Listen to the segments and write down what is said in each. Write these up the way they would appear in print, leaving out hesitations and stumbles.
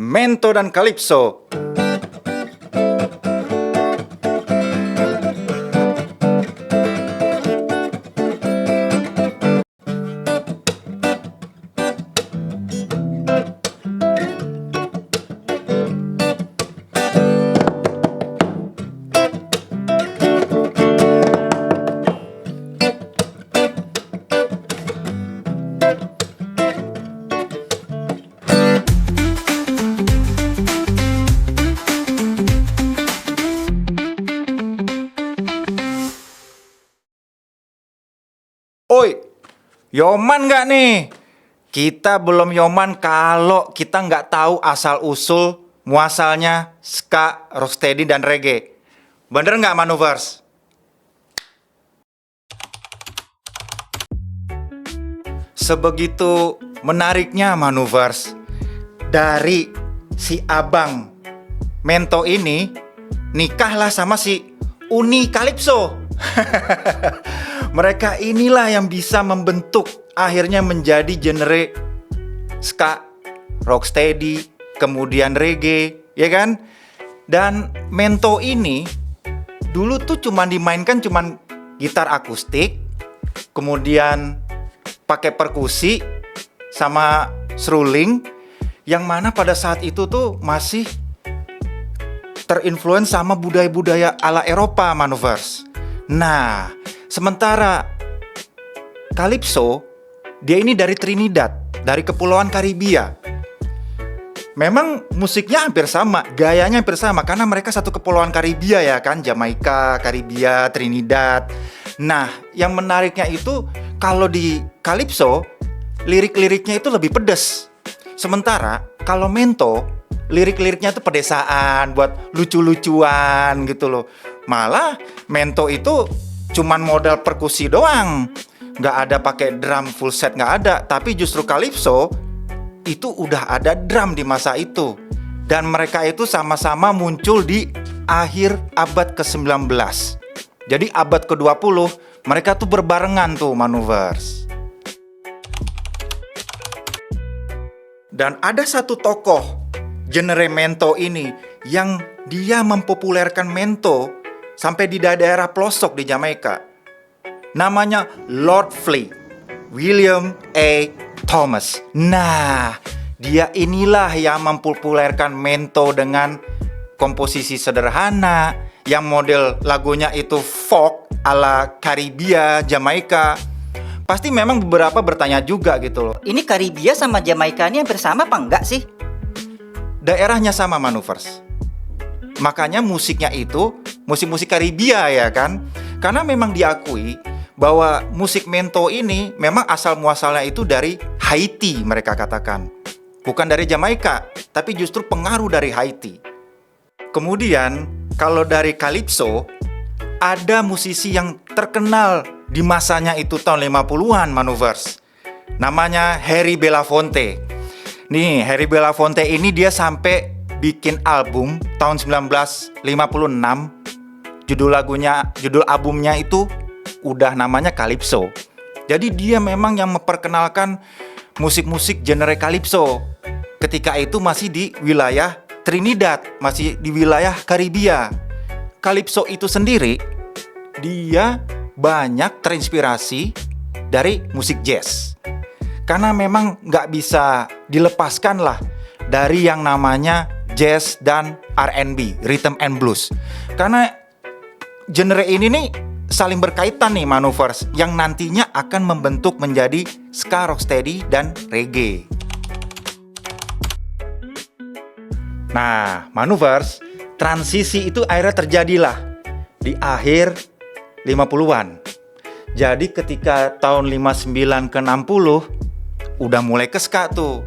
Mento dan Calypso. Oi, yoman nggak nih? Kita belum yoman kalau kita nggak tahu asal-usul muasalnya ska, rocksteady, dan reggae. Bener nggak, Manuvers? Sebegitu menariknya, Manuvers, dari si abang Mento ini nikahlah sama si Uni Calypso. Mereka inilah yang bisa membentuk akhirnya menjadi genre ska, rocksteady, kemudian reggae, ya kan? Dan Mento ini dulu tuh cuman dimainkan cuman gitar akustik, kemudian pakai perkusi sama seruling, yang mana pada saat itu tuh masih terinfluence sama budaya-budaya ala Eropa, Manuvers. Nah, sementara Calypso, dia ini dari Trinidad, dari Kepulauan Karibia. Memang musiknya hampir sama, gayanya hampir sama, karena mereka satu Kepulauan Karibia ya kan, Jamaika, Karibia, Trinidad. Nah, yang menariknya itu, kalau di Calypso, lirik-liriknya itu lebih pedes. Sementara, kalau Mento, lirik-liriknya itu pedesaan, buat lucu-lucuan gitu loh. Malah Mento itu cuman modal perkusi doang, nggak ada pakai drum full set, nggak ada. Tapi justru Calypso itu udah ada drum di masa itu. Dan mereka itu sama-sama muncul di akhir abad ke-19. Jadi abad ke-20 mereka tuh berbarengan tuh, Manuvers. Dan ada satu tokoh genre Mento ini yang dia mempopulerkan Mento sampai di daerah pelosok di Jamaika. Namanya Lord Flea, William A. Thomas. Nah, dia inilah yang mempopulerkan Mento dengan komposisi sederhana, yang model lagunya itu folk ala Karibia, Jamaika. Pasti memang beberapa bertanya juga gitu loh. Ini Karibia sama Jamaika ini hampir sama apa enggak sih? Daerahnya sama, Manuvers. Makanya musiknya itu musik-musik Karibia ya kan. Karena memang diakui bahwa musik Mento ini memang asal muasalnya itu dari Haiti, mereka katakan. Bukan dari Jamaika, tapi justru pengaruh dari Haiti. Kemudian kalau dari Calypso, ada musisi yang terkenal di masanya itu tahun 50-an, Manuvers. Namanya Harry Belafonte. Nih, Harry Belafonte ini dia sampai bikin album tahun 1956. Judul albumnya itu udah namanya Calypso. Jadi dia memang yang memperkenalkan musik-musik genre Calypso. Ketika itu masih di wilayah Trinidad, masih di wilayah Karibia. Calypso itu sendiri, dia banyak terinspirasi dari musik jazz. Karena memang nggak bisa dilepaskan lah dari yang namanya jazz dan R&B, rhythm and blues. Karena genre ini nih saling berkaitan nih, Manuvers, yang nantinya akan membentuk menjadi ska, rocksteady, dan reggae. Nah, Manuvers, transisi itu akhirnya terjadilah di akhir 50-an. Jadi ketika tahun 59 ke 60 udah mulai ke ska tuh.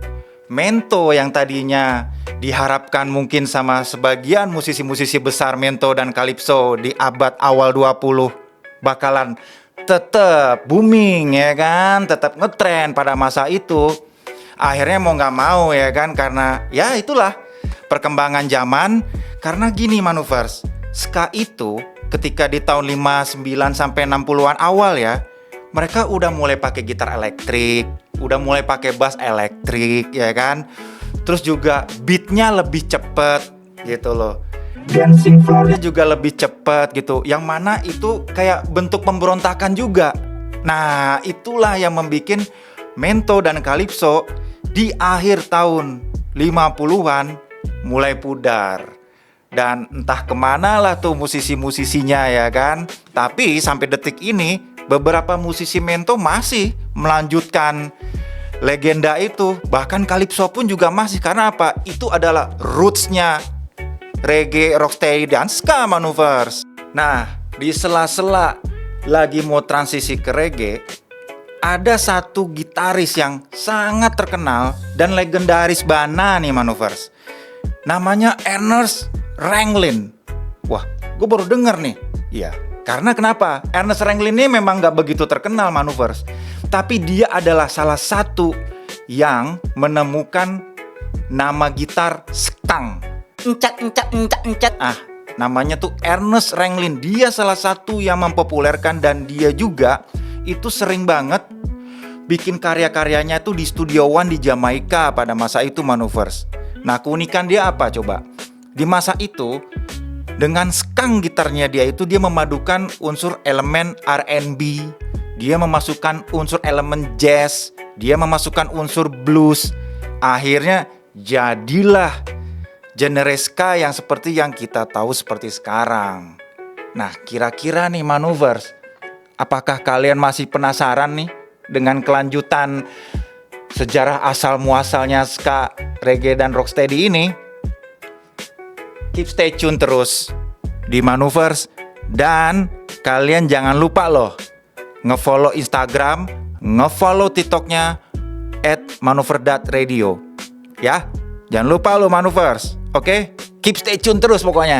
Mento yang tadinya diharapkan mungkin sama sebagian musisi-musisi besar Mento dan Calypso di abad awal 20 bakalan tetap booming ya kan, tetap ngetren pada masa itu. Akhirnya mau nggak mau ya kan, karena ya itulah perkembangan zaman. Karena gini, Manuvers, ska itu ketika di tahun 59 sampai 60-an awal ya, mereka udah mulai pakai gitar elektrik, udah mulai pakai bass elektrik ya kan. Terus juga beatnya lebih cepet gitu loh. Dancing floor-nya juga lebih cepet gitu. Yang mana itu kayak bentuk pemberontakan juga. Nah, itulah yang membuat Mento dan Calypso di akhir tahun 50-an mulai pudar. Dan entah kemana lah tuh musisi-musisinya ya kan. Tapi sampai detik ini beberapa musisi Mento masih melanjutkan legenda itu. Bahkan Calypso pun juga masih. Karena apa? Itu adalah roots-nya reggae, rocksteady, dan ska maneuvers. Nah, di sela-sela lagi mau transisi ke reggae, ada satu gitaris yang sangat terkenal dan legendaris bana nih maneuvers. Namanya Ernest Ranglin. Wah, gue baru denger nih. Iya, karena kenapa? Ernest Ranglin ini memang gak begitu terkenal maneuvers. Tapi dia adalah salah satu yang menemukan nama gitar skang. Encat. Namanya tuh Ernest Ranglin. Dia salah satu yang mempopulerkan dan dia juga itu sering banget bikin karya-karyanya tuh di Studio One di Jamaika pada masa itu maneuvers. Nah, keunikan dia apa coba? Di masa itu, dengan skang gitarnya dia itu dia memadukan unsur elemen R&B, dia memasukkan unsur elemen jazz, dia memasukkan unsur blues. Akhirnya jadilah genre ska yang seperti yang kita tahu seperti sekarang. Nah, kira-kira nih maneuvers, apakah kalian masih penasaran nih dengan kelanjutan sejarah asal muasalnya ska, reggae, dan rocksteady ini? Keep stay tune terus di maneuvers. Dan kalian jangan lupa loh nge-follow Instagram, nge-follow TikToknya @manuver.radio. Ya, jangan lupa loh maneuvers. Oke, keep stay tune terus pokoknya.